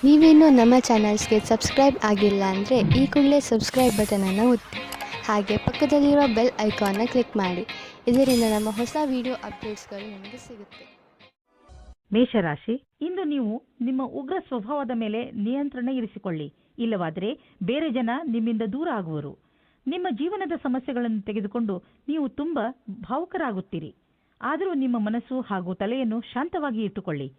ನೀವೇನೂ ನಮ್ಮ ಚಾನಲ್ಸ್ಗೆ ಸಬ್ಸ್ಕ್ರೈಬ್ ಆಗಿಲ್ಲ ಅಂದರೆ ಈ ಕೂಡಲೇ ಸಬ್ಸ್ಕ್ರೈಬ್ ಬಟನನ್ನು ಒತ್ತಿ ಹಾಗೆ ಪಕ್ಕದಲ್ಲಿರೋ ಬೆಲ್ ಐಕಾನ್ನ ಕ್ಲಿಕ್ ಮಾಡಿ. ಇದರಿಂದ ನಮ್ಮ ಹೊಸ ವಿಡಿಯೋ ಅಪ್ಡೇಟ್ಸ್ಗಳು ನಿಮಗೆ ಸಿಗುತ್ತೆ. ಮೇಷರಾಶಿ, ಇಂದು ನೀವು ನಿಮ್ಮ ಉಗ್ರ ಸ್ವಭಾವದ ಮೇಲೆ ನಿಯಂತ್ರಣ ಇರಿಸಿಕೊಳ್ಳಿ. ಇಲ್ಲವಾದರೆ ಬೇರೆ ಜನ ನಿಮ್ಮಿಂದ ದೂರ ಆಗುವರು. ನಿಮ್ಮ ಜೀವನದ ಸಮಸ್ಯೆಗಳನ್ನು ತೆಗೆದುಕೊಂಡು ನೀವು ತುಂಬಾ ಭಾವುಕರಾಗುತ್ತೀರಿ. ಆದರೂ ನಿಮ್ಮ ಮನಸ್ಸು ಹಾಗೂ ತಲೆಯನ್ನು ಶಾಂತವಾಗಿ ಇಟ್ಟುಕೊಳ್ಳಿ.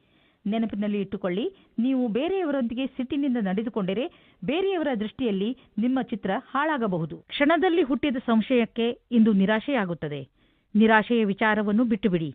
ನೆನಪಿನಲ್ಲಿ ಇಟ್ಟುಕೊಳ್ಳಿ, ನೀವು ಬೇರೆಯವರೊಂದಿಗೆ ಸಿಟ್ಟಿನಿಂದ ನಡೆದುಕೊಂಡರೆ ಬೇರೆಯವರ ದೃಷ್ಟಿಯಲ್ಲಿ ನಿಮ್ಮ ಚಿತ್ರ ಹಾಳಾಗಬಹುದು. ಕ್ಷಣದಲ್ಲಿ ಹುಟ್ಟಿದ ಸಂಶಯಕ್ಕೆ ಇಂದು ನಿರಾಶೆಯಾಗುತ್ತದೆ. ನಿರಾಶೆಯ ವಿಚಾರವನ್ನು ಬಿಟ್ಟುಬಿಡಿ,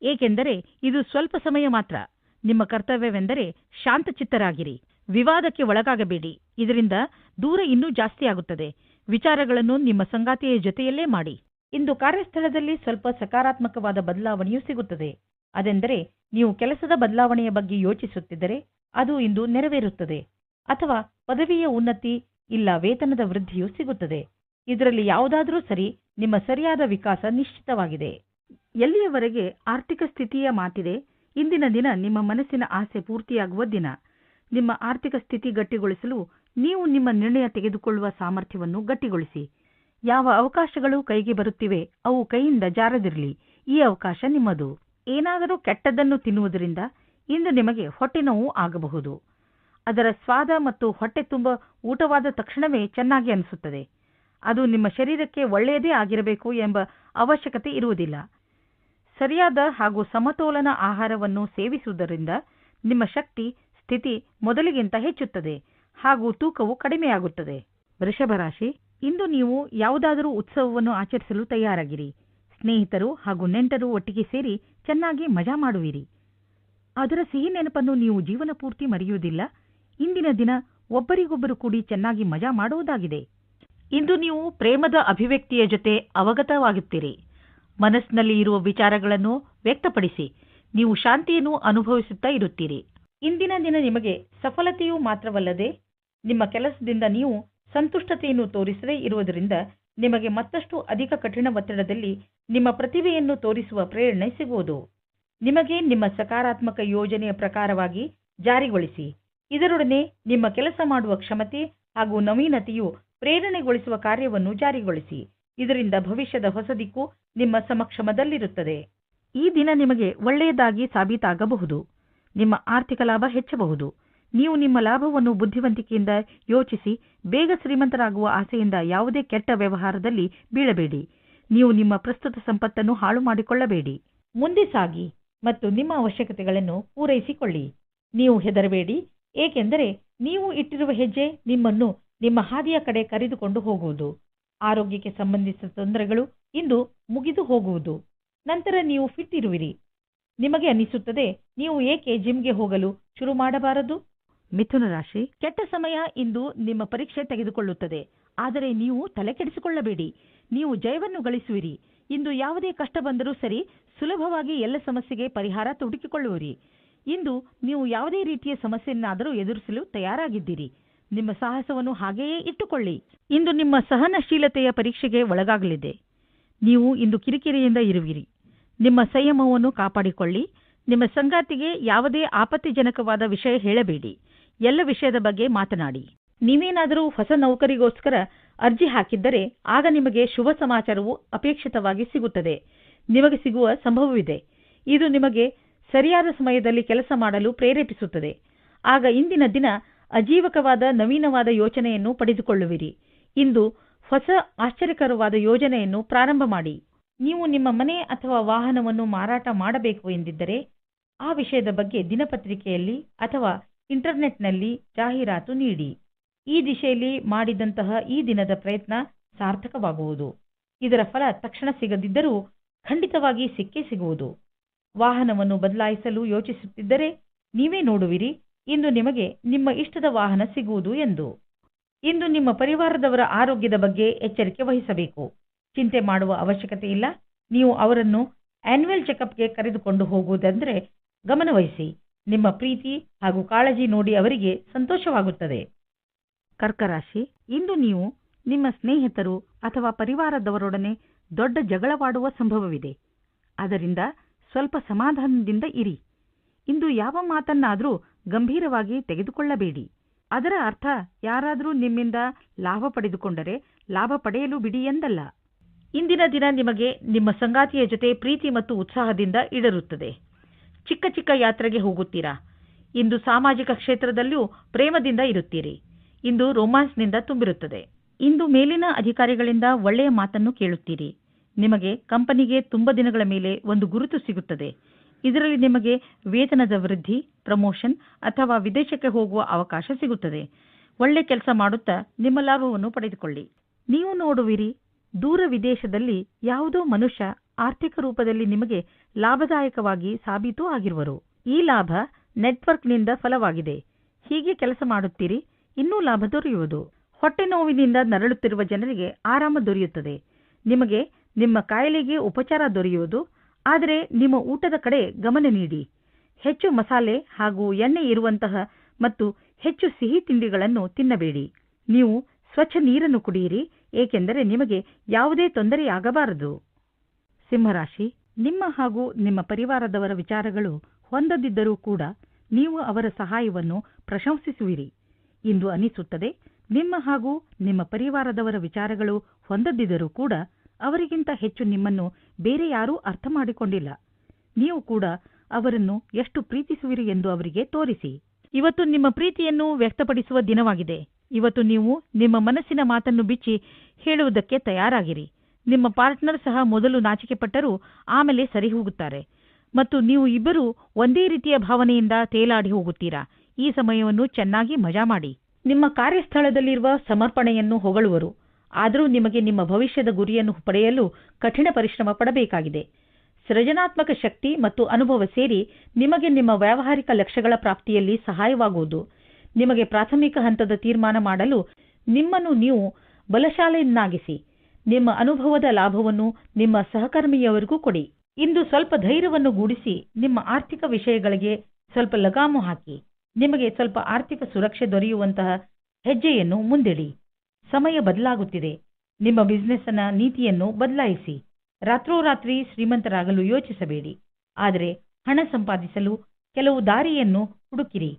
ಏಕೆಂದರೆ ಇದು ಸ್ವಲ್ಪ ಸಮಯ ಮಾತ್ರ. ನಿಮ್ಮ ಕರ್ತವ್ಯವೆಂದರೆ ಶಾಂತಚಿತ್ತರಾಗಿರಿ. ವಿವಾದಕ್ಕೆ ಒಳಗಾಗಬೇಡಿ, ಇದರಿಂದ ದೂರ ಇನ್ನೂ ಜಾಸ್ತಿಯಾಗುತ್ತದೆ. ವಿಚಾರಗಳನ್ನು ನಿಮ್ಮ ಸಂಗಾತಿಯ ಜೊತೆಯಲ್ಲೇ ಮಾಡಿ. ಇಂದು ಕಾರ್ಯಸ್ಥಳದಲ್ಲಿ ಸ್ವಲ್ಪ ಸಕಾರಾತ್ಮಕವಾದ ಬದಲಾವಣೆಯೂ ಸಿಗುತ್ತದೆ. ಅದೆಂದರೆ ನೀವು ಕೆಲಸದ ಬದಲಾವಣೆಯ ಬಗ್ಗೆ ಯೋಚಿಸುತ್ತಿದ್ದರೆ ಅದು ಇಂದು ನೆರವೇರುತ್ತದೆ. ಅಥವಾ ಪದವಿಯ ಉನ್ನತಿ ಇಲ್ಲ ವೇತನದ ವೃದ್ಧಿಯೂ ಸಿಗುತ್ತದೆ. ಇದರಲ್ಲಿ ಯಾವುದಾದರೂ ಸರಿ, ನಿಮ್ಮ ಸರಿಯಾದ ವಿಕಾಸ ನಿಶ್ಚಿತವಾಗಿದೆ. ಎಲ್ಲಿಯವರೆಗೆ ಆರ್ಥಿಕ ಸ್ಥಿತಿಯ ಮಾತಿದೆ, ಇಂದಿನ ದಿನ ನಿಮ್ಮ ಮನಸ್ಸಿನ ಆಸೆ ಪೂರ್ತಿಯಾಗುವ ದಿನ. ನಿಮ್ಮ ಆರ್ಥಿಕ ಸ್ಥಿತಿ ಗಟ್ಟಿಗೊಳಿಸಲು ನೀವು ನಿಮ್ಮ ನಿರ್ಣಯ ತೆಗೆದುಕೊಳ್ಳುವ ಸಾಮರ್ಥ್ಯವನ್ನು ಗಟ್ಟಿಗೊಳಿಸಿ. ಯಾವ ಅವಕಾಶಗಳು ಕೈಗೆ ಬರುತ್ತಿವೆ ಅವು ಕೈಯಿಂದ ಜಾರದಿರಲಿ. ಈ ಅವಕಾಶ ನಿಮ್ಮದು. ಏನಾದರೂ ಕೆಟ್ಟದ್ದನ್ನು ತಿನ್ನುವುದರಿಂದ ಇಂದು ನಿಮಗೆ ಹೊಟ್ಟೆ ನೋವು ಆಗಬಹುದು. ಅದರ ಸ್ವಾದ ಮತ್ತು ಹೊಟ್ಟೆ ತುಂಬ ಊಟವಾದ ತಕ್ಷಣವೇ ಚೆನ್ನಾಗಿ ಅನಿಸುತ್ತದೆ. ಅದು ನಿಮ್ಮ ಶರೀರಕ್ಕೆ ಒಳ್ಳೆಯದೇ ಆಗಿರಬೇಕು ಎಂಬ ಅವಶ್ಯಕತೆ ಇರುವುದಿಲ್ಲ. ಸರಿಯಾದ ಹಾಗೂ ಸಮತೋಲನ ಆಹಾರವನ್ನು ಸೇವಿಸುವುದರಿಂದ ನಿಮ್ಮ ಶಕ್ತಿ ಸ್ಥಿತಿ ಮೊದಲಿಗಿಂತ ಹೆಚ್ಚುತ್ತದೆ ಹಾಗೂ ತೂಕವು ಕಡಿಮೆಯಾಗುತ್ತದೆ. ವೃಷಭರಾಶಿ, ಇಂದು ನೀವು ಯಾವುದಾದರೂ ಉತ್ಸವವನ್ನು ಆಚರಿಸಲು ತಯಾರಾಗಿರಿ. ಸ್ನೇಹಿತರು ಹಾಗೂ ನೆಂಟರು ಒಟ್ಟಿಗೆ ಸೇರಿ ಚೆನ್ನಾಗಿ ಮಜಾ ಮಾಡುವಿರಿ. ಅದರ ಸಿಹಿ ನೆನಪನ್ನು ನೀವು ಜೀವನ ಪೂರ್ತಿ ಮರೆಯುವುದಿಲ್ಲ. ಇಂದಿನ ದಿನ ಒಬ್ಬರಿಗೊಬ್ಬರು ಕೂಡಿ ಚೆನ್ನಾಗಿ ಮಜಾ ಮಾಡುವುದಾಗಿದೆ. ಇಂದು ನೀವು ಪ್ರೇಮದ ಅಭಿವ್ಯಕ್ತಿಯ ಜೊತೆ ಅವಗತವಾಗುತ್ತೀರಿ. ಮನಸ್ಸಿನಲ್ಲಿ ಇರುವ ವಿಚಾರಗಳನ್ನು ವ್ಯಕ್ತಪಡಿಸಿ ನೀವು ಶಾಂತಿಯನ್ನು ಅನುಭವಿಸುತ್ತಾ ಇರುತ್ತೀರಿ. ಇಂದಿನ ದಿನ ನಿಮಗೆ ಸಫಲತೆಯೂ ಮಾತ್ರವಲ್ಲದೆ ನಿಮ್ಮ ಕೆಲಸದಿಂದ ನೀವು ಸಂತುಷ್ಟತೆಯನ್ನು ತೋರಿಸದೇ ಇರುವುದರಿಂದ ನಿಮಗೆ ಮತ್ತಷ್ಟು ಅಧಿಕ ಕಠಿಣ ಒತ್ತಡದಲ್ಲಿ ನಿಮ್ಮ ಪ್ರತಿಭೆಯನ್ನು ತೋರಿಸುವ ಪ್ರೇರಣೆ ಸಿಗುವುದು. ನಿಮಗೆ ನಿಮ್ಮ ಸಕಾರಾತ್ಮಕ ಯೋಜನೆಯ ಪ್ರಕಾರವಾಗಿ ಜಾರಿಗೊಳಿಸಿ. ಇದರೊಡನೆ ನಿಮ್ಮ ಕೆಲಸ ಮಾಡುವ ಕ್ಷಮತೆ ಹಾಗೂ ನವೀನತೆಯು ಪ್ರೇರಣೆಗೊಳಿಸುವ ಕಾರ್ಯವನ್ನು ಜಾರಿಗೊಳಿಸಿ. ಇದರಿಂದ ಭವಿಷ್ಯದ ಹೊಸ ದಿಕ್ಕು ನಿಮ್ಮ ಸಮಕ್ಷಮದಲ್ಲಿರುತ್ತದೆ. ಈ ದಿನ ನಿಮಗೆ ಒಳ್ಳೆಯದಾಗಿ ಸಾಬೀತಾಗಬಹುದು. ನಿಮ್ಮ ಆರ್ಥಿಕ ಲಾಭ ಹೆಚ್ಚಬಹುದು. ನೀವು ನಿಮ್ಮ ಲಾಭವನ್ನು ಬುದ್ಧಿವಂತಿಕೆಯಿಂದ ಯೋಚಿಸಿ ಬೇಗ ಶ್ರೀಮಂತರಾಗುವ ಆಸೆಯಿಂದ ಯಾವುದೇ ಕೆಟ್ಟ ವ್ಯವಹಾರದಲ್ಲಿ ಬೀಳಬೇಡಿ. ನೀವು ನಿಮ್ಮ ಪ್ರಸ್ತುತ ಸಂಪತ್ತನ್ನು ಹಾಳು ಮಾಡಿಕೊಳ್ಳಬೇಡಿ. ಮುಂದೆ ಸಾಗಿ ಮತ್ತು ನಿಮ್ಮ ಅವಶ್ಯಕತೆಗಳನ್ನು ಪೂರೈಸಿಕೊಳ್ಳಿ. ನೀವು ಹೆದರಬೇಡಿ, ಏಕೆಂದರೆ ನೀವು ಇಟ್ಟಿರುವ ಹೆಜ್ಜೆ ನಿಮ್ಮನ್ನು ನಿಮ್ಮ ಹಾದಿಯ ಕಡೆ ಕರೆದುಕೊಂಡು ಹೋಗುವುದು. ಆರೋಗ್ಯಕ್ಕೆ ಸಂಬಂಧಿಸಿದ ತೊಂದರೆಗಳು ಇಂದು ಮುಗಿದು ಹೋಗುವುದು. ನಂತರ ನೀವು ಫಿಟ್ ಇರುವಿರಿ. ನಿಮಗೆ ಅನಿಸುತ್ತದೆ, ನೀವು ಏಕೆ ಜಿಮ್ಗೆ ಹೋಗಲು ಶುರು ಮಾಡಬಾರದು? ಮಿಥುನ ರಾಶಿ, ಕೆಟ್ಟ ಸಮಯ ಇಂದು ನಿಮ್ಮ ಪರೀಕ್ಷೆ ತೆಗೆದುಕೊಳ್ಳುತ್ತದೆ. ಆದರೆ ನೀವು ತಲೆ ಕೆಡಿಸಿಕೊಳ್ಳಬೇಡಿ, ನೀವು ಜಯವನ್ನು ಗಳಿಸುವಿರಿ. ಇಂದು ಯಾವುದೇ ಕಷ್ಟ ಬಂದರೂ ಸರಿ, ಸುಲಭವಾಗಿ ಎಲ್ಲ ಸಮಸ್ಯೆಗೆ ಪರಿಹಾರ ಹುಡುಕಿಕೊಳ್ಳುವಿರಿ. ಇಂದು ನೀವು ಯಾವುದೇ ರೀತಿಯ ಸಮಸ್ಯೆಯನ್ನಾದರೂ ಎದುರಿಸಲು ತಯಾರಾಗಿದ್ದೀರಿ. ನಿಮ್ಮ ಸಾಹಸವನ್ನು ಹಾಗೆಯೇ ಇಟ್ಟುಕೊಳ್ಳಿ. ಇಂದು ನಿಮ್ಮ ಸಹನಶೀಲತೆಯ ಪರೀಕ್ಷೆಗೆ ಒಳಗಾಗಲಿದೆ. ನೀವು ಇಂದು ಕಿರಿಕಿರಿಯಿಂದ ಇರುವಿರಿ. ನಿಮ್ಮ ಸಂಯಮವನ್ನು ಕಾಪಾಡಿಕೊಳ್ಳಿ. ನಿಮ್ಮ ಸಂಗಾತಿಗೆ ಯಾವುದೇ ಆಪತ್ತಿಜನಕವಾದ ವಿಷಯ ಹೇಳಬೇಡಿ. ಎಲ್ಲ ವಿಷಯದ ಬಗ್ಗೆ ಮಾತನಾಡಿ. ನೀವೇನಾದರೂ ಹೊಸ ನೌಕರಿಗೋಸ್ಕರ ಅರ್ಜಿ ಹಾಕಿದ್ದರೆ ಆಗ ನಿಮಗೆ ಶುಭ ಸಮಾಚಾರವು ಅಪೇಕ್ಷಿತವಾಗಿ ಸಿಗುತ್ತದೆ. ನಿಮಗೆ ಸಿಗುವ ಸಂಭವವಿದೆ. ಇದು ನಿಮಗೆ ಸರಿಯಾದ ಸಮಯದಲ್ಲಿ ಕೆಲಸ ಮಾಡಲು ಪ್ರೇರೇಪಿಸುತ್ತದೆ. ಆಗ ಇಂದಿನ ದಿನ ಅಜೀವಕವಾದ ನವೀನವಾದ ಯೋಚನೆಯನ್ನು ಪಡೆದುಕೊಳ್ಳುವಿರಿ. ಇಂದು ಹೊಸ ಆಶ್ಚರ್ಯಕರವಾದ ಯೋಜನೆಯನ್ನು ಪ್ರಾರಂಭ ಮಾಡಿ. ನೀವು ನಿಮ್ಮ ಮನೆ ಅಥವಾ ವಾಹನವನ್ನು ಮಾರಾಟ ಮಾಡಬೇಕು ಎಂದಿದ್ದರೆ ಆ ವಿಷಯದ ಬಗ್ಗೆ ದಿನಪತ್ರಿಕೆಯಲ್ಲಿ ಅಥವಾ ಇಂಟರ್ನೆಟ್ನಲ್ಲಿ ಜಾಹೀರಾತು ನೀಡಿ. ಈ ದಿಶೆಯಲ್ಲಿ ಮಾಡಿದಂತಹ ಈ ದಿನದ ಪ್ರಯತ್ನ ಸಾರ್ಥಕವಾಗುವುದು. ಇದರ ಫಲ ತಕ್ಷಣ ಸಿಗದಿದ್ದರೂ ಖಂಡಿತವಾಗಿ ಸಿಕ್ಕೇ ಸಿಗುವುದು. ವಾಹನವನ್ನು ಬದಲಾಯಿಸಲು ಯೋಚಿಸುತ್ತಿದ್ದರೆ ನೀವೇ ನೋಡುವಿರಿ ಇಂದು ನಿಮಗೆ ನಿಮ್ಮ ಇಷ್ಟದ ವಾಹನ ಸಿಗುವುದು ಎಂದು. ಇಂದು ನಿಮ್ಮ ಪರಿವಾರದವರ ಆರೋಗ್ಯದ ಬಗ್ಗೆ ಎಚ್ಚರಿಕೆ ವಹಿಸಬೇಕು. ಚಿಂತೆ ಮಾಡುವ ಅವಶ್ಯಕತೆ ಇಲ್ಲ. ನೀವು ಅವರನ್ನು ಆನ್ಯುವಲ್ ಚೆಕಪ್ಗೆ ಕರೆದುಕೊಂಡು ಹೋಗುವುದೆಂದರೆ ಗಮನವಹಿಸಿ. ನಿಮ್ಮ ಪ್ರೀತಿ ಹಾಗೂ ಕಾಳಜಿ ನೋಡಿ ಅವರಿಗೆ ಸಂತೋಷವಾಗುತ್ತದೆ. ಕರ್ಕರಾಶಿ, ಇಂದು ನೀವು ನಿಮ್ಮ ಸ್ನೇಹಿತರು ಅಥವಾ ಪರಿವಾರದವರೊಡನೆ ದೊಡ್ಡ ಜಗಳವಾಡುವ ಸಂಭವವಿದೆ. ಅದರಿಂದ ಸ್ವಲ್ಪ ಸಮಾಧಾನದಿಂದ ಇರಿ. ಇಂದು ಯಾವ ಮಾತನ್ನಾದರೂ ಗಂಭೀರವಾಗಿ ತೆಗೆದುಕೊಳ್ಳಬೇಡಿ. ಅದರ ಅರ್ಥ ಯಾರಾದರೂ ನಿಮ್ಮಿಂದ ಲಾಭ ಪಡೆದುಕೊಂಡರೆ ಲಾಭ ಪಡೆಯಲು ಬಿಡಿ ಎಂದಲ್ಲ. ಇಂದಿನ ದಿನ ನಿಮಗೆ ನಿಮ್ಮ ಸಂಗಾತಿಯ ಜೊತೆ ಪ್ರೀತಿ ಮತ್ತು ಉತ್ಸಾಹದಿಂದ ಇಡರುತ್ತದೆ. ಚಿಕ್ಕ ಚಿಕ್ಕ ಯಾತ್ರೆಗೆ ಹೋಗುತ್ತೀರಾ. ಇಂದು ಸಾಮಾಜಿಕ ಕ್ಷೇತ್ರದಲ್ಲೂ ಪ್ರೇಮದಿಂದ ಇರುತ್ತೀರಿ. ಇಂದು ರೊಮ್ಯಾನ್ಸ್ನಿಂದ ತುಂಬಿರುತ್ತದೆ. ಇಂದು ಮೇಲಿನ ಅಧಿಕಾರಿಗಳಿಂದ ಒಳ್ಳೆಯ ಮಾತನ್ನು ಕೇಳುತ್ತೀರಿ. ನಿಮಗೆ ಕಂಪನಿಗೆ ತುಂಬ ದಿನಗಳ ಮೇಲೆ ಒಂದು ಗುರುತು ಸಿಗುತ್ತದೆ. ಇದರಲ್ಲಿ ನಿಮಗೆ ವೇತನದ ವೃದ್ಧಿ, ಪ್ರಮೋಷನ್ ಅಥವಾ ವಿದೇಶಕ್ಕೆ ಹೋಗುವ ಅವಕಾಶ ಸಿಗುತ್ತದೆ. ಒಳ್ಳೆ ಕೆಲಸ ಮಾಡುತ್ತಾ ನಿಮ್ಮ ಲಾಭವನ್ನು ಪಡೆದುಕೊಳ್ಳಿ. ನೀವು ನೋಡುವಿರಿ, ದೂರ ವಿದೇಶದಲ್ಲಿ ಯಾವುದೋ ಮನುಷ್ಯ ಆರ್ಥಿಕ ರೂಪದಲ್ಲಿ ನಿಮಗೆ ಲಾಭದಾಯಕವಾಗಿ ಸಾಬೀತು ಆಗಿರುವರು. ಈ ಲಾಭ ನೆಟ್ವರ್ಕ್ನಿಂದ ಫಲವಾಗಿದೆ. ಹೀಗೆ ಕೆಲಸ ಮಾಡುತ್ತೀರಿ, ಇನ್ನೂ ಲಾಭ ದೊರೆಯುವುದು. ಹೊಟ್ಟೆ ನೋವಿನಿಂದ ನರಳುತ್ತಿರುವ ಜನರಿಗೆ ಆರಾಮ ದೊರೆಯುತ್ತದೆ. ನಿಮಗೆ ನಿಮ್ಮ ಕಾಯಿಲೆಗೆ ಉಪಚಾರ ದೊರೆಯುವುದು. ಆದರೆ ನಿಮ್ಮ ಊಟದ ಕಡೆ ಗಮನ ನೀಡಿ. ಹೆಚ್ಚು ಮಸಾಲೆ ಹಾಗೂ ಎಣ್ಣೆ ಇರುವಂತಹ ಮತ್ತು ಹೆಚ್ಚು ಸಿಹಿ ತಿಂಡಿಗಳನ್ನು ತಿನ್ನಬೇಡಿ. ನೀವು ಸ್ವಚ್ಛ ನೀರನ್ನು ಕುಡಿಯಿರಿ, ಏಕೆಂದರೆ ನಿಮಗೆ ಯಾವುದೇ ತೊಂದರೆಯಾಗಬಾರದು. ಸಿಂಹರಾಶಿ, ನಿಮ್ಮ ಹಾಗೂ ನಿಮ್ಮ ಪರಿವಾರದವರ ವಿಚಾರಗಳು ಹೊಂದದಿದ್ದರೂ ಕೂಡ ನೀವು ಅವರ ಸಹಾಯವನ್ನು ಪ್ರಶಂಸಿಸುವಿರಿ. ಇಂದು ಅನಿಸುತ್ತದೆ, ನಿಮ್ಮ ಹಾಗೂ ನಿಮ್ಮ ಪರಿವಾರದವರ ವಿಚಾರಗಳು ಹೊಂದದಿದ್ದರೂ ಕೂಡ ಅವರಿಗಿಂತ ಹೆಚ್ಚು ನಿಮ್ಮನ್ನು ಬೇರೆ ಯಾರೂ ಅರ್ಥ ಮಾಡಿಕೊಂಡಿಲ್ಲ. ನೀವು ಕೂಡ ಅವರನ್ನು ಎಷ್ಟು ಪ್ರೀತಿಸುವಿರಿ ಎಂದು ಅವರಿಗೆ ತೋರಿಸಿ. ಇವತ್ತು ನಿಮ್ಮ ಪ್ರೀತಿಯನ್ನು ವ್ಯಕ್ತಪಡಿಸುವ ದಿನವಾಗಿದೆ. ಇವತ್ತು ನೀವು ನಿಮ್ಮ ಮನಸ್ಸಿನ ಮಾತನ್ನು ಬಿಚ್ಚಿ ಹೇಳುವುದಕ್ಕೆ ತಯಾರಾಗಿರಿ. ನಿಮ್ಮ ಪಾರ್ಟ್ನರ್ ಸಹ ಮೊದಲು ನಾಚಿಕೆಪಟ್ಟರೂ ಆಮೇಲೆ ಸರಿ ಹೋಗುತ್ತಾರೆ ಮತ್ತು ನೀವು ಇಬ್ಬರೂ ಒಂದೇ ರೀತಿಯ ಭಾವನೆಯಿಂದ ತೇಲಾಡಿ ಹೋಗುತ್ತೀರಾ. ಈ ಸಮಯವನ್ನು ಚೆನ್ನಾಗಿ ಮಜಾ ಮಾಡಿ. ನಿಮ್ಮ ಕಾರ್ಯಸ್ಥಳದಲ್ಲಿರುವ ಸಮರ್ಪಣೆಯನ್ನು ಹೊಗಳುವರು. ಆದರೂ ನಿಮಗೆ ನಿಮ್ಮ ಭವಿಷ್ಯದ ಗುರಿಯನ್ನು ಪಡೆಯಲು ಕಠಿಣ ಪರಿಶ್ರಮ ಪಡಬೇಕಾಗಿದೆ. ಸೃಜನಾತ್ಮಕ ಶಕ್ತಿ ಮತ್ತು ಅನುಭವ ಸೇರಿ ನಿಮಗೆ ನಿಮ್ಮ ವ್ಯಾವಹಾರಿಕ ಲಕ್ಷ್ಯಗಳ ಪ್ರಾಪ್ತಿಯಲ್ಲಿ ಸಹಾಯವಾಗುವುದು. ನಿಮಗೆ ಪ್ರಾಥಮಿಕ ಹಂತದ ತೀರ್ಮಾನ ಮಾಡಲು ನಿಮ್ಮನ್ನು ನೀವು ಬಲಶಾಲಿಯನ್ನಾಗಿಸಿ. ನಿಮ್ಮ ಅನುಭವದ ಲಾಭವನ್ನು ನಿಮ್ಮ ಸಹಕರ್ಮಿಯವರಿಗೂ ಕೊಡಿ. ಇಂದು ಸ್ವಲ್ಪ ಧೈರ್ಯವನ್ನು ಗೂಡಿಸಿ ನಿಮ್ಮ ಆರ್ಥಿಕ ವಿಷಯಗಳಿಗೆ ಸ್ವಲ್ಪ ಲಗಾಮು ಹಾಕಿ. ನಿಮಗೆ ಸ್ವಲ್ಪ ಆರ್ಥಿಕ ಸುರಕ್ಷೆ ದೊರೆಯುವಂತಹ ಹೆಜ್ಜೆಯನ್ನು ಮುಂದಿಡಿ. ಸಮಯ ಬದಲಾಗುತ್ತಿದೆ. ನಿಮ್ಮ ಬಿಸಿನೆಸ್ನ ನೀತಿಯನ್ನು ಬದಲಾಯಿಸಿ. ರಾತ್ರೋರಾತ್ರಿ ಶ್ರೀಮಂತರಾಗಲು ಯೋಚಿಸಬೇಡಿ. ಆದರೆ ಹಣ ಸಂಪಾದಿಸಲು ಕೆಲವು ದಾರಿಯನ್ನು ಹುಡುಕಿರಿ.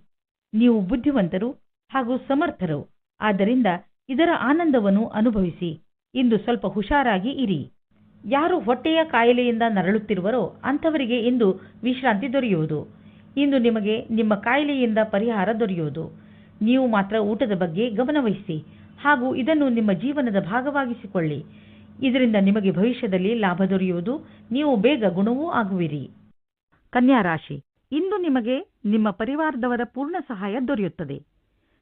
ನೀವು ಬುದ್ಧಿವಂತರು ಹಾಗೂ ಸಮರ್ಥರು. ಆದ್ದರಿಂದ ಇದರ ಆನಂದವನ್ನು ಅನುಭವಿಸಿ. ಇಂದು ಸ್ವಲ್ಪ ಹುಷಾರಾಗಿ ಇರಿ. ಯಾರು ಹೊಟ್ಟೆಯ ಕಾಯಿಲೆಯಿಂದ ನರಳುತ್ತಿರುವರೋ ಅಂಥವರಿಗೆ ಇಂದು ವಿಶ್ರಾಂತಿ ದೊರೆಯುವುದು. ಇಂದು ನಿಮಗೆ ನಿಮ್ಮ ಕಾಯಿಲೆಯಿಂದ ಪರಿಹಾರ ದೊರೆಯುವುದು. ನೀವು ಮಾತ್ರ ಊಟದ ಬಗ್ಗೆ ಗಮನವಹಿಸಿ ಹಾಗೂ ಇದನ್ನು ನಿಮ್ಮ ಜೀವನದ ಭಾಗವಾಗಿಸಿಕೊಳ್ಳಿ. ಇದರಿಂದ ನಿಮಗೆ ಭವಿಷ್ಯದಲ್ಲಿ ಲಾಭ ದೊರೆಯುವುದು. ನೀವು ಬೇಗ ಗುಣವೂ ಆಗುವಿರಿ. ಕನ್ಯಾ ರಾಶಿ, ಇಂದು ನಿಮಗೆ ನಿಮ್ಮ ಪರಿವಾರದವರ ಪೂರ್ಣ ಸಹಾಯ ದೊರೆಯುತ್ತದೆ.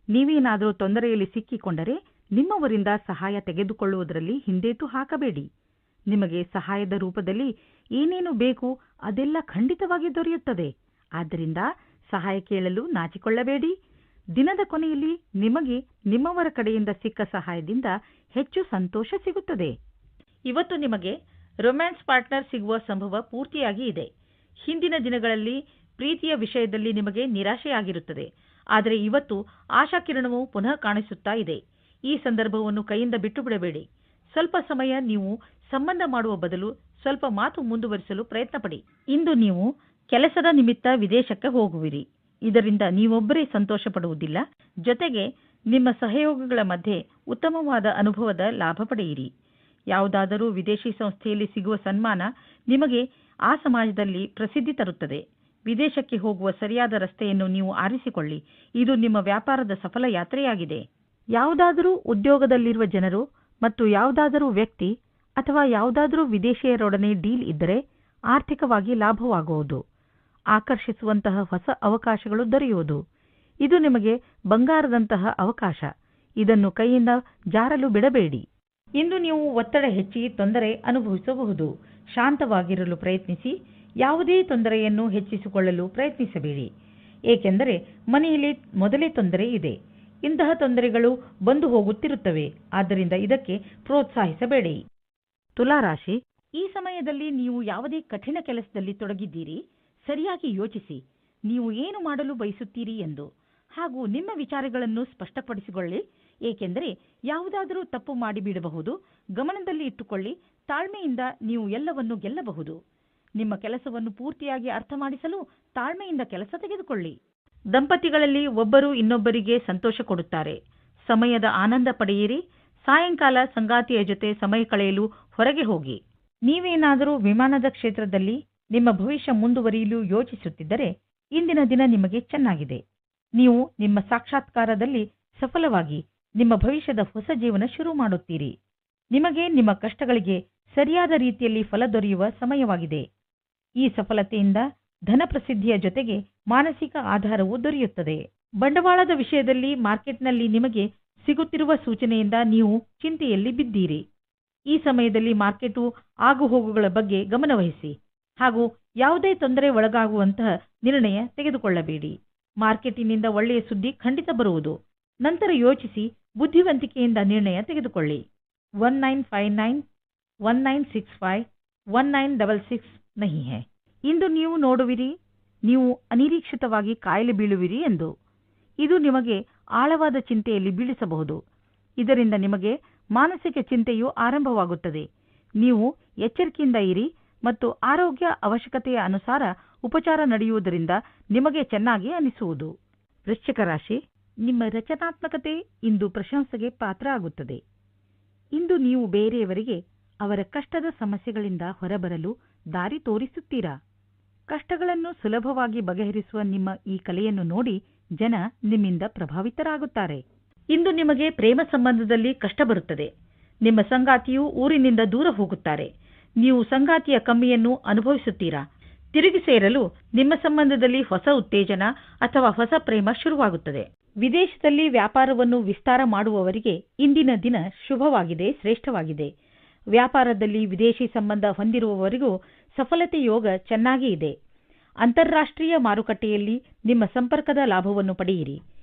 ನೀವೇನಾದರೂ ತೊಂದರೆಯಲ್ಲಿ ಸಿಕ್ಕಿಕೊಂಡರೆ ನಿಮ್ಮವರಿಂದ ಸಹಾಯ ತೆಗೆದುಕೊಳ್ಳುವುದರಲ್ಲಿ ಹಿಂದೇಟು ಹಾಕಬೇಡಿ. ನಿಮಗೆ ಸಹಾಯದ ರೂಪದಲ್ಲಿ ಏನೇನು ಬೇಕು ಅದೆಲ್ಲ ಖಂಡಿತವಾಗಿ ದೊರೆಯುತ್ತದೆ. ಆದ್ದರಿಂದ ಸಹಾಯ ಕೇಳಲು ನಾಚಿಕೊಳ್ಳಬೇಡಿ. ದಿನದ ಕೊನೆಯಲ್ಲಿ ನಿಮಗೆ ನಿಮ್ಮವರ ಕಡೆಯಿಂದ ಸಿಕ್ಕ ಸಹಾಯದಿಂದ ಹೆಚ್ಚು ಸಂತೋಷ ಸಿಗುತ್ತದೆ. ಇವತ್ತು ನಿಮಗೆ ರೊಮ್ಯಾನ್ಸ್ ಪಾರ್ಟ್ನರ್ ಸಿಗುವ ಸಂಭವ ಪೂರ್ತಿಯಾಗಿ ಇದೆ. ಹಿಂದಿನ ದಿನಗಳಲ್ಲಿ ಪ್ರೀತಿಯ ವಿಷಯದಲ್ಲಿ ನಿಮಗೆ ನಿರಾಶೆಯಾಗಿರುತ್ತದೆ. ಆದರೆ ಇವತ್ತು ಆಶಾಕಿರಣವು ಪುನಃ ಕಾಣಿಸುತ್ತಾ ಇದೆ. ಈ ಸಂದರ್ಭವನ್ನು ಕೈಯಿಂದ ಬಿಟ್ಟು ಬಿಡಬೇಡಿ. ಸ್ವಲ್ಪ ಸಮಯ ನೀವು ಸಂಬಂಧ ಮಾಡುವ ಬದಲು ಸ್ವಲ್ಪ ಮಾತು ಮುಂದುವರಿಸಲು ಪ್ರಯತ್ನಪಡಿ. ಇಂದು ನೀವು ಕೆಲಸದ ನಿಮಿತ್ತ ವಿದೇಶಕ್ಕೆ ಹೋಗುವಿರಿ. ಇದರಿಂದ ನೀವೊಬ್ಬರೇ ಸಂತೋಷ ಪಡುವುದಿಲ್ಲ, ಜೊತೆಗೆ ನಿಮ್ಮ ಸಹಯೋಗಿಗಳ ಮಧ್ಯೆ ಉತ್ತಮವಾದ ಅನುಭವದ ಲಾಭ ಪಡೆಯಿರಿ. ಯಾವುದಾದರೂ ವಿದೇಶಿ ಸಂಸ್ಥೆಯಲ್ಲಿ ಸಿಗುವ ಸನ್ಮಾನ ನಿಮಗೆ ಆ ಸಮಾಜದಲ್ಲಿ ಪ್ರಸಿದ್ಧಿ ತರುತ್ತದೆ. ವಿದೇಶಕ್ಕೆ ಹೋಗುವ ಸರಿಯಾದ ರಸ್ತೆಯನ್ನು ನೀವು ಆರಿಸಿಕೊಳ್ಳಿ. ಇದು ನಿಮ್ಮ ವ್ಯಾಪಾರದ ಸಫಲ ಯಾತ್ರೆಯಾಗಿದೆ. ಯಾವುದಾದರೂ ಉದ್ಯೋಗದಲ್ಲಿರುವ ಜನರು ಮತ್ತು ಯಾವುದಾದರೂ ವ್ಯಕ್ತಿ ಅಥವಾ ಯಾವುದಾದರೂ ವಿದೇಶಿಯರೊಡನೆ ಡೀಲ್ ಇದ್ದರೆ ಆರ್ಥಿಕವಾಗಿ ಲಾಭವಾಗುವುದು. ಆಕರ್ಷಿಸುವಂತಹ ಹೊಸ ಅವಕಾಶಗಳು ದೊರೆಯುವುದು. ಇದು ನಿಮಗೆ ಬಂಗಾರದಂತಹ ಅವಕಾಶ. ಇದನ್ನು ಕೈಯಿಂದ ಜಾರಲು ಬಿಡಬೇಡಿ. ಇಂದು ನೀವು ಒತ್ತಡ ಹೆಚ್ಚಿ ತೊಂದರೆ ಅನುಭವಿಸಬಹುದು. ಶಾಂತವಾಗಿರಲು ಪ್ರಯತ್ನಿಸಿ. ಯಾವುದೇ ತೊಂದರೆಯನ್ನು ಹೆಚ್ಚಿಸಿಕೊಳ್ಳಲು ಪ್ರಯತ್ನಿಸಬೇಡಿ. ಏಕೆಂದರೆ ಮನೆಯಲ್ಲಿ ಮೊದಲೇ ತೊಂದರೆ ಇದೆ. ಇಂತಹ ತೊಂದರೆಗಳು ಬಂದು ಹೋಗುತ್ತಿರುತ್ತವೆ. ಆದ್ದರಿಂದ ಇದಕ್ಕೆ ಪ್ರೋತ್ಸಾಹಿಸಬೇಡಿ. ತುಲಾರಾಶಿ, ಈ ಸಮಯದಲ್ಲಿ ನೀವು ಯಾವುದೇ ಕಠಿಣ ಕೆಲಸದಲ್ಲಿ ತೊಡಗಿದ್ದೀರಿ. ಸರಿಯಾಗಿ ಯೋಚಿಸಿ, ನೀವು ಏನು ಮಾಡಲು ಬಯಸುತ್ತೀರಿ ಎಂದು ಹಾಗೂ ನಿಮ್ಮ ವಿಚಾರಗಳನ್ನು ಸ್ಪಷ್ಟಪಡಿಸಿಕೊಳ್ಳಿ. ಏಕೆಂದರೆ ಯಾವುದಾದರೂ ತಪ್ಪು ಮಾಡಿಬಿಡಬಹುದು. ಗಮನದಲ್ಲಿ ಇಟ್ಟುಕೊಳ್ಳಿ. ತಾಳ್ಮೆಯಿಂದ ನೀವು ಎಲ್ಲವನ್ನು ಗೆಲ್ಲಬಹುದು. ನಿಮ್ಮ ಕೆಲಸವನ್ನು ಪೂರ್ತಿಯಾಗಿ ಅರ್ಥ ಮಾಡಿಸಲು ತಾಳ್ಮೆಯಿಂದ ಕೆಲಸ ತೆಗೆದುಕೊಳ್ಳಿ. ದಂಪತಿಗಳಲ್ಲಿ ಒಬ್ಬರು ಇನ್ನೊಬ್ಬರಿಗೆ ಸಂತೋಷ ಕೊಡುತ್ತಾರೆ. ಸಮಯದ ಆನಂದ ಪಡೆಯಿರಿ. ಸಾಯಂಕಾಲ ಸಂಗಾತಿಯ ಜೊತೆ ಸಮಯ ಕಳೆಯಲು ಹೊರಗೆ ಹೋಗಿ. ನೀವೇನಾದರೂ ವಿಮಾನದ ಕ್ಷೇತ್ರದಲ್ಲಿ ನಿಮ್ಮ ಭವಿಷ್ಯ ಮುಂದುವರಿಯಲು ಯೋಚಿಸುತ್ತಿದ್ದರೆ ಇಂದಿನ ದಿನ ನಿಮಗೆ ಚೆನ್ನಾಗಿದೆ. ನೀವು ನಿಮ್ಮ ಸಾಕ್ಷಾತ್ಕಾರದಲ್ಲಿ ಸಫಲವಾಗಿ ನಿಮ್ಮ ಭವಿಷ್ಯದ ಹೊಸ ಜೀವನ ಶುರು ಮಾಡುತ್ತೀರಿ. ನಿಮಗೆ ನಿಮ್ಮ ಕಷ್ಟಗಳಿಗೆ ಸರಿಯಾದ ರೀತಿಯಲ್ಲಿ ಫಲ ದೊರೆಯುವ ಸಮಯವಾಗಿದೆ. ಈ ಸಫಲತೆಯಿಂದ ಧನ ಪ್ರಸಿದ್ಧಿಯ ಜೊತೆಗೆ ಮಾನಸಿಕ ಆಧಾರವೂ ದೊರೆಯುತ್ತದೆ. ಬಂಡವಾಳದ ವಿಷಯದಲ್ಲಿ ಮಾರ್ಕೆಟ್ನಲ್ಲಿ ನಿಮಗೆ ಸಿಗುತ್ತಿರುವ ಸೂಚನೆಯಿಂದ ನೀವು ಚಿಂತೆಯಲ್ಲಿ ಬಿದ್ದೀರಿ. ಈ ಸಮಯದಲ್ಲಿ ಮಾರ್ಕೆಟು ಆಗುಹೋಗುಗಳ ಬಗ್ಗೆ ಗಮನವಹಿಸಿ ಹಾಗೂ ಯಾವುದೇ ತೊಂದರೆ ಒಳಗಾಗುವಂತಹ ನಿರ್ಣಯ ತೆಗೆದುಕೊಳ್ಳಬೇಡಿ. ಮಾರ್ಕೆಟಿನಿಂದ ಒಳ್ಳೆಯ ಸುದ್ದಿ ಖಂಡಿತ ಬರುವುದು. ನಂತರ ಯೋಚಿಸಿ ಬುದ್ಧಿವಂತಿಕೆಯಿಂದ ನಿರ್ಣಯ ತೆಗೆದುಕೊಳ್ಳಿ. 1959 1965 1966 ನಹಿ ಹೈ. ಇಂದು ನೀವು ನೋಡುವಿರಿ, ನೀವು ಅನಿರೀಕ್ಷಿತವಾಗಿ ಕಾಯಿಲೆ ಬೀಳುವಿರಿ ಎಂದು. ಇದು ನಿಮಗೆ ಆಳವಾದ ಚಿಂತೆಯಲ್ಲಿ ಬೀಳಿಸಬಹುದು. ಇದರಿಂದ ನಿಮಗೆ ಮಾನಸಿಕ ಚಿಂತೆಯು ಆರಂಭವಾಗುತ್ತದೆ. ನೀವು ಎಚ್ಚರಿಕೆಯಿಂದ ಇರಿ ಮತ್ತು ಆರೋಗ್ಯ ಅವಶ್ಯಕತೆಯ ಅನುಸಾರ ಉಪಚಾರ ನಡೆಯುವುದರಿಂದ ನಿಮಗೆ ಚೆನ್ನಾಗಿ ಅನಿಸುವುದು. ವೃಶ್ಚಿಕ ರಾಶಿ, ನಿಮ್ಮ ರಚನಾತ್ಮಕತೆ ಇಂದು ಪ್ರಶಂಸೆಗೆ ಪಾತ್ರ ಆಗುತ್ತದೆ. ಇಂದು ನೀವು ಬೇರೆಯವರಿಗೆ ಅವರ ಕಷ್ಟದ ಸಮಸ್ಯೆಗಳಿಂದ ಹೊರಬರಲು ದಾರಿ ತೋರಿಸುತ್ತೀರಾ. ಕಷ್ಟಗಳನ್ನು ಸುಲಭವಾಗಿ ಬಗೆಹರಿಸುವ ನಿಮ್ಮ ಈ ಕಲೆಯನ್ನು ನೋಡಿ ಜನ ನಿಮ್ಮಿಂದ ಪ್ರಭಾವಿತರಾಗುತ್ತಾರೆ. ಇಂದು ನಿಮಗೆ ಪ್ರೇಮ ಸಂಬಂಧದಲ್ಲಿ ಕಷ್ಟ ಬರುತ್ತದೆ. ನಿಮ್ಮ ಸಂಗಾತಿಯು ಊರಿನಿಂದ ದೂರ ಹೋಗುತ್ತಾರೆ. ನೀವು ಸಂಗಾತಿಯ ಕಮ್ಮಿಯನ್ನು ಅನುಭವಿಸುತ್ತೀರಾ. ತಿರುಗಿ ಸೇರಲು ನಿಮ್ಮ ಸಂಬಂಧದಲ್ಲಿ ಹೊಸ ಉತ್ತೇಜನ ಅಥವಾ ಹೊಸ ಪ್ರೇಮ ಶುರುವಾಗುತ್ತದೆ. ವಿದೇಶದಲ್ಲಿ ವ್ಯಾಪಾರವನ್ನು ವಿಸ್ತಾರ ಮಾಡುವವರಿಗೆ ಇಂದಿನ ದಿನ ಶುಭವಾಗಿದೆ, ಶ್ರೇಷ್ಠವಾಗಿದೆ. ವ್ಯಾಪಾರದಲ್ಲಿ ವಿದೇಶಿ ಸಂಬಂಧ ಹೊಂದಿರುವವರಿಗೂ ಸಫಲತೆ ಯೋಗ ಚೆನ್ನಾಗಿ ಇದೆ. ಅಂತಾರಾಷ್ಟ್ರೀಯ ಮಾರುಕಟ್ಟೆಯಲ್ಲಿ ನಿಮ್ಮ ಸಂಪರ್ಕದ ಲಾಭವನ್ನು ಪಡೆಯಿರಿ.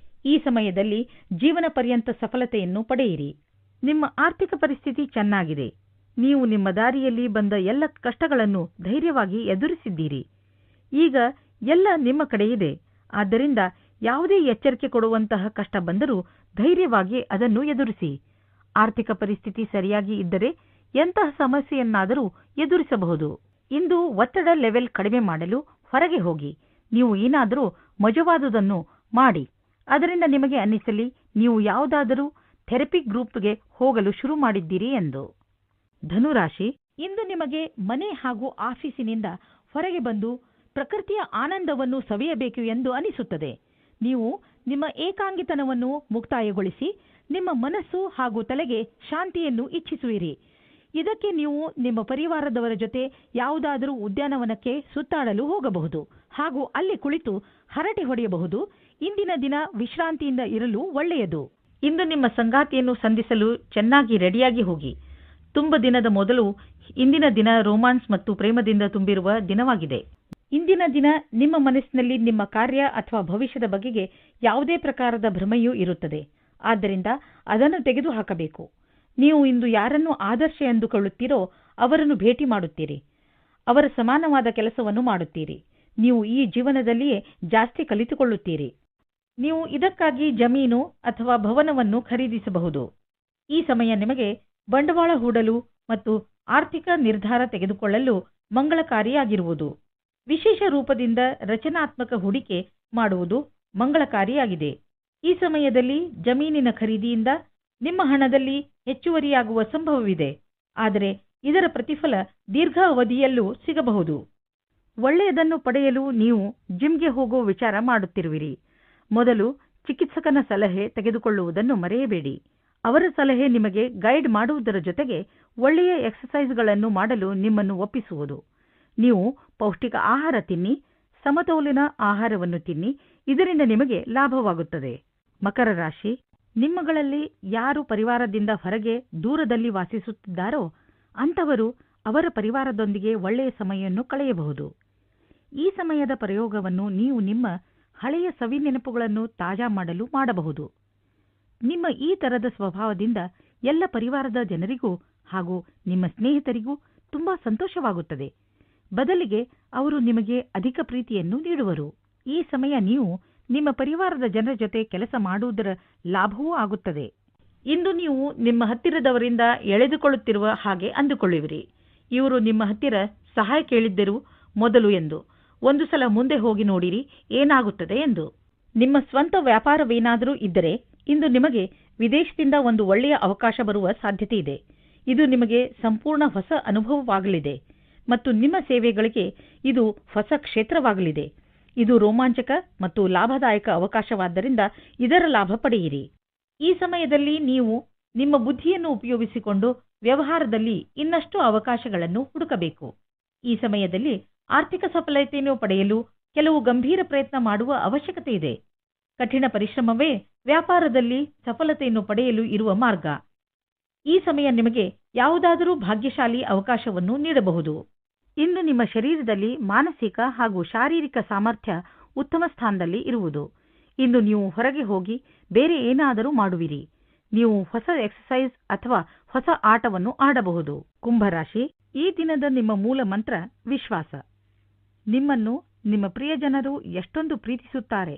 ಈ ಸಮಯದಲ್ಲಿ ಜೀವನ ಪರ್ಯಂತ ಸಫಲತೆಯನ್ನು ಪಡೆಯಿರಿ. ನಿಮ್ಮ ಆರ್ಥಿಕ ಪರಿಸ್ಥಿತಿ ಚೆನ್ನಾಗಿದೆ. ನೀವು ನಿಮ್ಮ ದಾರಿಯಲ್ಲಿ ಬಂದ ಎಲ್ಲ ಕಷ್ಟಗಳನ್ನು ಧೈರ್ಯವಾಗಿ ಎದುರಿಸಿದ್ದೀರಿ. ಈಗ ಎಲ್ಲ ನಿಮ್ಮ ಕಡೆ ಇದೆ. ಆದ್ದರಿಂದ ಯಾವುದೇ ಎಚ್ಚರಿಕೆ ಕೊಡುವಂತಹ ಕಷ್ಟ ಬಂದರೂ ಧೈರ್ಯವಾಗಿ ಅದನ್ನು ಎದುರಿಸಿ. ಆರ್ಥಿಕ ಪರಿಸ್ಥಿತಿ ಸರಿಯಾಗಿ ಇದ್ದರೆ ಎಂತಹ ಸಮಸ್ಯೆಯನ್ನಾದರೂ ಎದುರಿಸಬಹುದು. ಇಂದು ಒತ್ತಡ ಲೆವೆಲ್ ಕಡಿಮೆ ಮಾಡಲು ಹೊರಗೆ ಹೋಗಿ. ನೀವು ಏನಾದರೂ ಮಜವಾದುದನ್ನು ಮಾಡಿ. ಅದರಿಂದ ನಿಮಗೆ ಅನ್ನಿಸಲಿ ನೀವು ಯಾವುದಾದರೂ ಥೆರಪಿ ಗ್ರೂಪ್ಗೆ ಹೋಗಲು ಶುರು ಮಾಡಿದ್ದೀರಿ ಎಂದು. ಧನುರಾಶಿ, ಇಂದು ನಿಮಗೆ ಮನೆ ಹಾಗೂ ಆಫೀಸಿನಿಂದ ಹೊರಗೆ ಬಂದು ಪ್ರಕೃತಿಯ ಆನಂದವನ್ನು ಸವಿಯಬೇಕು ಎಂದು ಅನಿಸುತ್ತದೆ. ನೀವು ನಿಮ್ಮ ಏಕಾಂಗಿತನವನ್ನು ಮುಕ್ತಾಯಗೊಳಿಸಿ ನಿಮ್ಮ ಮನಸ್ಸು ಹಾಗೂ ತಲೆಗೆ ಶಾಂತಿಯನ್ನು ಇಚ್ಛಿಸುವಿರಿ. ಇದಕ್ಕೆ ನೀವು ನಿಮ್ಮ ಪರಿವಾರದವರ ಜೊತೆ ಯಾವುದಾದರೂ ಉದ್ಯಾನವನಕ್ಕೆ ಸುತ್ತಾಡಲು ಹೋಗಬಹುದು ಹಾಗೂ ಅಲ್ಲಿ ಕುಳಿತು ಹರಟೆ ಹೊಡೆಯಬಹುದು. ಇಂದಿನ ದಿನ ವಿಶ್ರಾಂತಿಯಿಂದ ಇರಲು ಒಳ್ಳೆಯದು. ಇಂದು ನಿಮ್ಮ ಸಂಗಾತಿಯನ್ನು ಸಂಧಿಸಲು ಚೆನ್ನಾಗಿ ರೆಡಿಯಾಗಿ ಹೋಗಿ. ತುಂಬ ದಿನದ ಮೊದಲು ಇಂದಿನ ದಿನ ರೋಮಾನ್ಸ್ ಮತ್ತು ಪ್ರೇಮದಿಂದ ತುಂಬಿರುವ ದಿನವಾಗಿದೆ. ಇಂದಿನ ದಿನ ನಿಮ್ಮ ಮನಸ್ಸಿನಲ್ಲಿ ನಿಮ್ಮ ಕಾರ್ಯ ಅಥವಾ ಭವಿಷ್ಯದ ಬಗೆಗೆ ಯಾವುದೇ ಪ್ರಕಾರದ ಭ್ರಮೆಯೂ ಇರುತ್ತದೆ. ಆದ್ದರಿಂದ ಅದನ್ನು ತೆಗೆದುಹಾಕಬೇಕು. ನೀವು ಇಂದು ಯಾರನ್ನು ಆದರ್ಶ ಎಂದುಕೊಳ್ಳುತ್ತೀರೋ ಅವರನ್ನು ಭೇಟಿ ಮಾಡುತ್ತೀರಿ. ಅವರ ಸಮಾನವಾದ ಕೆಲಸವನ್ನು ಮಾಡುತ್ತೀರಿ. ನೀವು ಈ ಜೀವನದಲ್ಲಿಯೇ ಜಾಸ್ತಿ ಕಲಿತುಕೊಳ್ಳುತ್ತೀರಿ. ನೀವು ಇದಕ್ಕಾಗಿ ಜಮೀನು ಅಥವಾ ಭವನವನ್ನು ಖರೀದಿಸಬಹುದು. ಈ ಸಮಯ ನಿಮಗೆ ಬಂಡವಾಳ ಹೂಡಲು ಮತ್ತು ಆರ್ಥಿಕ ನಿರ್ಧಾರ ತೆಗೆದುಕೊಳ್ಳಲು ಮಂಗಳಕಾರಿಯಾಗಿರುವುದು. ವಿಶೇಷ ರೂಪದಿಂದ ರಚನಾತ್ಮಕ ಹೂಡಿಕೆ ಮಾಡುವುದು ಮಂಗಳಕಾರಿಯಾಗಿದೆ. ಈ ಸಮಯದಲ್ಲಿ ಜಮೀನಿನ ಖರೀದಿಯಿಂದ ನಿಮ್ಮ ಹಣದಲ್ಲಿ ಹೆಚ್ಚುವರಿಯಾಗುವ ಸಂಭವವಿದೆ. ಆದರೆ ಇದರ ಪ್ರತಿಫಲ ದೀರ್ಘ ಅವಧಿಯಲ್ಲೂ ಸಿಗಬಹುದು. ಒಳ್ಳೆಯದನ್ನು ಪಡೆಯಲು ನೀವು ಜಿಮ್ಗೆ ಹೋಗುವ ವಿಚಾರ ಮಾಡುತ್ತಿರುವಿರಿ. ಮೊದಲು ಚಿಕಿತ್ಸಕನ ಸಲಹೆ ತೆಗೆದುಕೊಳ್ಳುವುದನ್ನು ಮರೆಯಬೇಡಿ. ಅವರ ಸಲಹೆ ನಿಮಗೆ ಗೈಡ್ ಮಾಡುವುದರ ಜೊತೆಗೆ ಒಳ್ಳೆಯ ಎಕ್ಸರ್ಸೈಸ್ಗಳನ್ನು ಮಾಡಲು ನಿಮ್ಮನ್ನು ಒಪ್ಪಿಸುವುದು. ನೀವು ಪೌಷ್ಟಿಕ ಆಹಾರ ತಿನ್ನಿ, ಸಮತೋಲನ ಆಹಾರವನ್ನು ತಿನ್ನಿ. ಇದರಿಂದ ನಿಮಗೆ ಲಾಭವಾಗುತ್ತದೆ. ಮಕರ ರಾಶಿ, ನಿಮ್ಮಗಳಲ್ಲಿ ಯಾರು ಪರಿವಾರದಿಂದ ಹೊರಗೆ ದೂರದಲ್ಲಿ ವಾಸಿಸುತ್ತಿದ್ದಾರೋ ಅಂಥವರು ಅವರ ಪರಿವಾರದೊಂದಿಗೆ ಒಳ್ಳೆಯ ಸಮಯವನ್ನು ಕಳೆಯಬಹುದು. ಈ ಸಮಯದ ಪ್ರಯೋಗವನ್ನು ನೀವು ನಿಮ್ಮ ಹಳೆಯ ಸವಿ ನೆನಪುಗಳನ್ನು ತಾಜಾ ಮಾಡಲು ಮಾಡಬಹುದು. ನಿಮ್ಮ ಈ ತರದ ಸ್ವಭಾವದಿಂದ ಎಲ್ಲ ಪರಿವಾರದ ಜನರಿಗೂ ಹಾಗೂ ನಿಮ್ಮ ಸ್ನೇಹಿತರಿಗೂ ತುಂಬಾ ಸಂತೋಷವಾಗುತ್ತದೆ. ಬದಲಿಗೆ ಅವರು ನಿಮಗೆ ಅಧಿಕ ಪ್ರೀತಿಯನ್ನು ನೀಡುವರು. ಈ ಸಮಯ ನೀವು ನಿಮ್ಮ ಪರಿವಾರದ ಜನರ ಜೊತೆ ಕೆಲಸ ಮಾಡುವುದರ ಲಾಭವೂ ಆಗುತ್ತದೆ. ಇಂದು ನೀವು ನಿಮ್ಮ ಹತ್ತಿರದವರಿಂದ ಎಳೆದುಕೊಳ್ಳುತ್ತಿರುವ ಹಾಗೆ ಅಂದುಕೊಳ್ಳುವಿರಿ. ಇವರು ನಿಮ್ಮ ಹತ್ತಿರ ಸಹಾಯ ಕೇಳಿದ್ದರು ಮೊದಲು ಎಂದು. ಒಂದು ಸಲ ಮುಂದೆ ಹೋಗಿ ನೋಡಿರಿ ಏನಾಗುತ್ತದೆ ಎಂದು. ನಿಮ್ಮ ಸ್ವಂತ ವ್ಯಾಪಾರವೇನಾದರೂ ಇದ್ದರೆ ಇಂದು ನಿಮಗೆ ವಿದೇಶದಿಂದ ಒಂದು ಒಳ್ಳೆಯ ಅವಕಾಶ ಬರುವ ಸಾಧ್ಯತೆ ಇದೆ. ಇದು ನಿಮಗೆ ಸಂಪೂರ್ಣ ಹೊಸ ಅನುಭವವಾಗಲಿದೆ ಮತ್ತು ನಿಮ್ಮ ಸೇವೆಗಳಿಗೆ ಇದು ಹೊಸ ಕ್ಷೇತ್ರವಾಗಲಿದೆ. ಇದು ರೋಮಾಂಚಕ ಮತ್ತು ಲಾಭದಾಯಕ ಅವಕಾಶವಾದ್ದರಿಂದ ಇದರ ಲಾಭ ಪಡೆಯಿರಿ. ಈ ಸಮಯದಲ್ಲಿ ನೀವು ನಿಮ್ಮ ಬುದ್ಧಿಯನ್ನು ಉಪಯೋಗಿಸಿಕೊಂಡು ವ್ಯವಹಾರದಲ್ಲಿ ಇನ್ನಷ್ಟು ಅವಕಾಶಗಳನ್ನು ಹುಡುಕಬೇಕು. ಈ ಸಮಯದಲ್ಲಿ ಆರ್ಥಿಕ ಸಫಲತೆಯನ್ನು ಪಡೆಯಲು ಕೆಲವು ಗಂಭೀರ ಪ್ರಯತ್ನ ಮಾಡುವ ಅವಶ್ಯಕತೆ ಇದೆ. ಕಠಿಣ ಪರಿಶ್ರಮವೇ ವ್ಯಾಪಾರದಲ್ಲಿ ಸಫಲತೆಯನ್ನು ಪಡೆಯಲು ಇರುವ ಮಾರ್ಗ. ಈ ಸಮಯ ನಿಮಗೆ ಯಾವುದಾದರೂ ಭಾಗ್ಯಶಾಲಿ ಅವಕಾಶವನ್ನು ನೀಡಬಹುದು. ಇಂದು ನಿಮ್ಮ ಶರೀರದಲ್ಲಿ ಮಾನಸಿಕ ಹಾಗೂ ಶಾರೀರಿಕ ಸಾಮರ್ಥ್ಯ ಉತ್ತಮ ಸ್ಥಾನದಲ್ಲಿ ಇರುವುದು. ಇಂದು ನೀವು ಹೊರಗೆ ಹೋಗಿ ಬೇರೆ ಏನಾದರೂ ಮಾಡುವಿರಿ. ನೀವು ಹೊಸ ಎಕ್ಸರ್ಸೈಸ್ ಅಥವಾ ಹೊಸ ಆಟವನ್ನು ಆಡಬಹುದು. ಕುಂಭರಾಶಿ, ಈ ದಿನದ ನಿಮ್ಮ ಮೂಲ ಮಂತ್ರ ವಿಶ್ವಾಸ. ನಿಮ್ಮನ್ನು ನಿಮ್ಮ ಪ್ರಿಯಜನರು ಎಷ್ಟೊಂದು ಪ್ರೀತಿಸುತ್ತಾರೆ,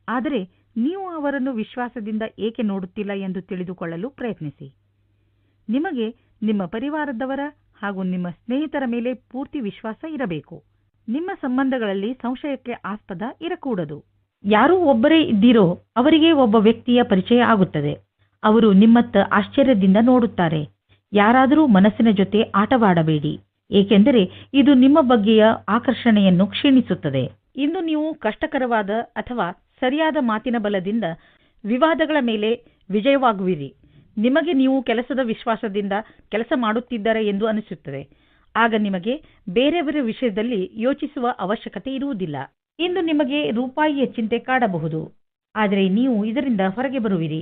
ಆದರೆ ನೀವು ಅವರನ್ನು ವಿಶ್ವಾಸದಿಂದ ಏಕೆ ನೋಡುತ್ತಿಲ್ಲ ಎಂದು ತಿಳಿದುಕೊಳ್ಳಲು ಪ್ರಯತ್ನಿಸಿ. ನಿಮಗೆ ನಿಮ್ಮ ಪರಿವಾರದವರ ಹಾಗೂ ನಿಮ್ಮ ಸ್ನೇಹಿತರ ಮೇಲೆ ಪೂರ್ತಿ ವಿಶ್ವಾಸ ಇರಬೇಕು. ನಿಮ್ಮ ಸಂಬಂಧಗಳಲ್ಲಿ ಸಂಶಯಕ್ಕೆ ಆಸ್ಪದ ಇರಕೂಡದು. ಯಾರೂ ಒಬ್ಬರೇ ಇದ್ದೀರೋ ಅವರಿಗೆ ಒಬ್ಬ ವ್ಯಕ್ತಿಯ ಪರಿಚಯ ಆಗುತ್ತದೆ. ಅವರು ನಿಮ್ಮತ್ತ ಆಶ್ಚರ್ಯದಿಂದ ನೋಡುತ್ತಾರೆ. ಯಾರಾದರೂ ಮನಸ್ಸಿನ ಜೊತೆ ಆಟವಾಡಬೇಡಿ, ಏಕೆಂದರೆ ಇದು ನಿಮ್ಮ ಬಗ್ಗೆಯ ಆಕರ್ಷಣೆಯನ್ನು ಕ್ಷೀಣಿಸುತ್ತದೆ. ಇಂದು ನೀವು ಕಷ್ಟಕರವಾದ ಅಥವಾ ಸರಿಯಾದ ಮಾತಿನ ಬಲದಿಂದ ವಿವಾದಗಳ ಮೇಲೆ ವಿಜಯವಾಗುವಿರಿ. ನಿಮಗೆ ನೀವು ಕೆಲಸದ ವಿಶ್ವಾಸದಿಂದ ಕೆಲಸ ಮಾಡುತ್ತಿದ್ದಾರೆ ಎಂದು ಅನಿಸುತ್ತದೆ. ಆಗ ನಿಮಗೆ ಬೇರೆಯವರ ವಿಷಯದಲ್ಲಿ ಯೋಚಿಸುವ ಅವಶ್ಯಕತೆ ಇರುವುದಿಲ್ಲ. ಇಂದು ನಿಮಗೆ ರೂಪಾಯಿಯ ಚಿಂತೆ ಕಾಡಬಹುದು, ಆದರೆ ನೀವು ಇದರಿಂದ ಹೊರಗೆ ಬರುವಿರಿ.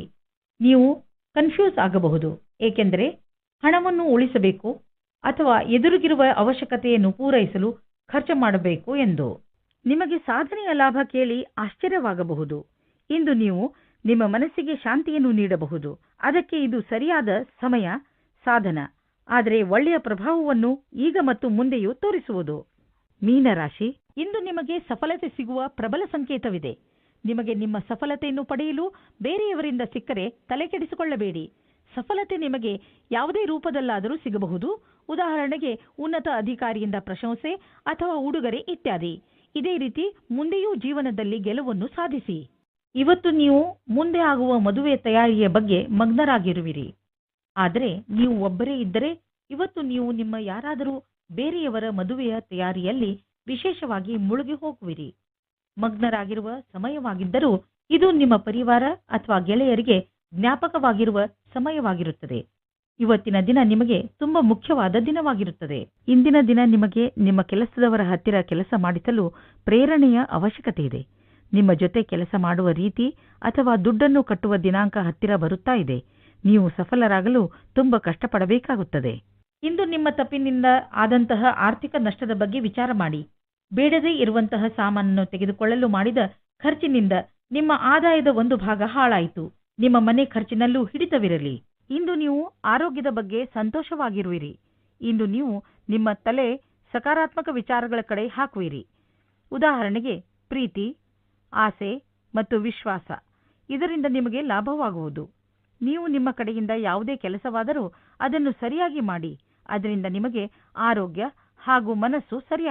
ನೀವು ಕನ್ಫ್ಯೂಸ್ ಆಗಬಹುದು, ಏಕೆಂದರೆ ಹಣವನ್ನು ಉಳಿಸಬೇಕು ಅಥವಾ ಎದುರಿಗಿರುವ ಅವಶ್ಯಕತೆಯನ್ನು ಪೂರೈಸಲು ಖರ್ಚು ಮಾಡಬೇಕು ಎಂದು. ನಿಮಗೆ ಸಾಧನೆಯ ಲಾಭ ಕೇಳಿ ಆಶ್ಚರ್ಯವಾಗಬಹುದು. ಇಂದು ನೀವು ನಿಮ್ಮ ಮನಸ್ಸಿಗೆ ಶಾಂತಿಯನ್ನು ನೀಡಬಹುದು. ಅದಕ್ಕೆ ಇದು ಸರಿಯಾದ ಸಮಯ ಸಾಧನ, ಆದರೆ ಒಳ್ಳೆಯ ಪ್ರಭಾವವನ್ನು ಈಗ ಮತ್ತು ಮುಂದೆಯೂ ತೋರಿಸುವುದು. ಮೀನರಾಶಿ, ಇಂದು ನಿಮಗೆ ಸಫಲತೆ ಸಿಗುವ ಪ್ರಬಲ ಸಂಕೇತವಿದೆ. ನಿಮಗೆ ನಿಮ್ಮ ಸಫಲತೆಯನ್ನು ಪಡೆಯಲು ಬೇರೆಯವರಿಂದ ಸಿಕ್ಕರೆ ತಲೆಕೆಡಿಸಿಕೊಳ್ಳಬೇಡಿ. ಸಫಲತೆ ನಿಮಗೆ ಯಾವುದೇ ರೂಪದಲ್ಲಾದರೂ ಸಿಗಬಹುದು. ಉದಾಹರಣೆಗೆ ಉನ್ನತ ಅಧಿಕಾರಿಯಿಂದ ಪ್ರಶಂಸೆ ಅಥವಾ ಉಡುಗೊರೆ ಇತ್ಯಾದಿ. ಇದೇ ರೀತಿ ಮುಂದೆಯೂ ಜೀವನದಲ್ಲಿ ಗೆಲುವನ್ನು ಸಾಧಿಸಿ. ಇವತ್ತು ನೀವು ಮುಂದೆ ಆಗುವ ಮದುವೆ ತಯಾರಿಯ ಬಗ್ಗೆ ಮಗ್ನರಾಗಿರುವಿರಿ. ಆದರೆ ನೀವು ಒಬ್ಬರೇ ಇದ್ದರೆ ಇವತ್ತು ನೀವು ನಿಮ್ಮ ಯಾರಾದರೂ ಬೇರೆಯವರ ಮದುವೆಯ ತಯಾರಿಯಲ್ಲಿ ವಿಶೇಷವಾಗಿ ಮುಳುಗಿ ಹೋಗುವಿರಿ. ಮಗ್ನರಾಗಿರುವ ಸಮಯವಾಗಿದ್ದರೂ ಇದು ನಿಮ್ಮ ಪರಿವಾರ ಅಥವಾ ಗೆಳೆಯರಿಗೆ ಜ್ಞಾಪಕವಾಗಿರುವ ಸಮಯವಾಗಿರುತ್ತದೆ. ಇವತ್ತಿನ ದಿನ ನಿಮಗೆ ತುಂಬಾ ಮುಖ್ಯವಾದ ದಿನವಾಗಿರುತ್ತದೆ. ಇಂದಿನ ದಿನ ನಿಮಗೆ ನಿಮ್ಮ ಕೆಲಸದವರ ಹತ್ತಿರ ಕೆಲಸ ಮಾಡಿಸಲು ಪ್ರೇರಣೆಯ ಅವಶ್ಯಕತೆ ಇದೆ. ನಿಮ್ಮ ಜೊತೆ ಕೆಲಸ ಮಾಡುವ ರೀತಿ ಅಥವಾ ದುಡ್ಡನ್ನು ಕಟ್ಟುವ ದಿನಾಂಕ ಹತ್ತಿರ ಬರುತ್ತಾ ಇದೆ. ನೀವು ಸಫಲರಾಗಲು ತುಂಬಾ ಕಷ್ಟಪಡಬೇಕಾಗುತ್ತದೆ. ಇಂದು ನಿಮ್ಮ ತಪ್ಪಿನಿಂದ ಆದಂತಹ ಆರ್ಥಿಕ ನಷ್ಟದ ಬಗ್ಗೆ ವಿಚಾರ ಮಾಡಿ. ಬೇಡದೇ ಇರುವಂತಹ ಸಾಮಾನನ್ನು ತೆಗೆದುಕೊಳ್ಳಲು ಮಾಡಿದ ಖರ್ಚಿನಿಂದ ನಿಮ್ಮ ಆದಾಯದ ಒಂದು ಭಾಗ ಹಾಳಾಯಿತು. ನಿಮ್ಮ ಮನೆ ಖರ್ಚಿನಲ್ಲೂ ಹಿಡಿತವಿರಲಿ. ಇಂದು ನೀವು ಆರೋಗ್ಯದ ಬಗ್ಗೆ ಸಂತೋಷವಾಗಿರುವಿರಿ. ಇಂದು ನೀವು ನಿಮ್ಮ ತಲೆ ಸಕಾರಾತ್ಮಕ ವಿಚಾರಗಳ ಕಡೆ ಹಾಕುವಿರಿ. ಉದಾಹರಣೆಗೆ ಪ್ರೀತಿ, ಆಸೆ ಮತ್ತು ವಿಶ್ವಾಸ. ಇದರಿಂದ ನಿಮಗೆ ಲಾಭವಾಗುವುದು. ನೀವು ನಿಮ್ಮ ಕಡೆಯಿಂದ ಯಾವುದೇ ಕೆಲಸವಾದರೂ ಅದನ್ನು ಸರಿಯಾಗಿ ಮಾಡಿ. ಅದರಿಂದ ನಿಮಗೆ ಆರೋಗ್ಯ ಹಾಗೂ ಮನಸ್ಸು ಸರಿಯಾಗಿ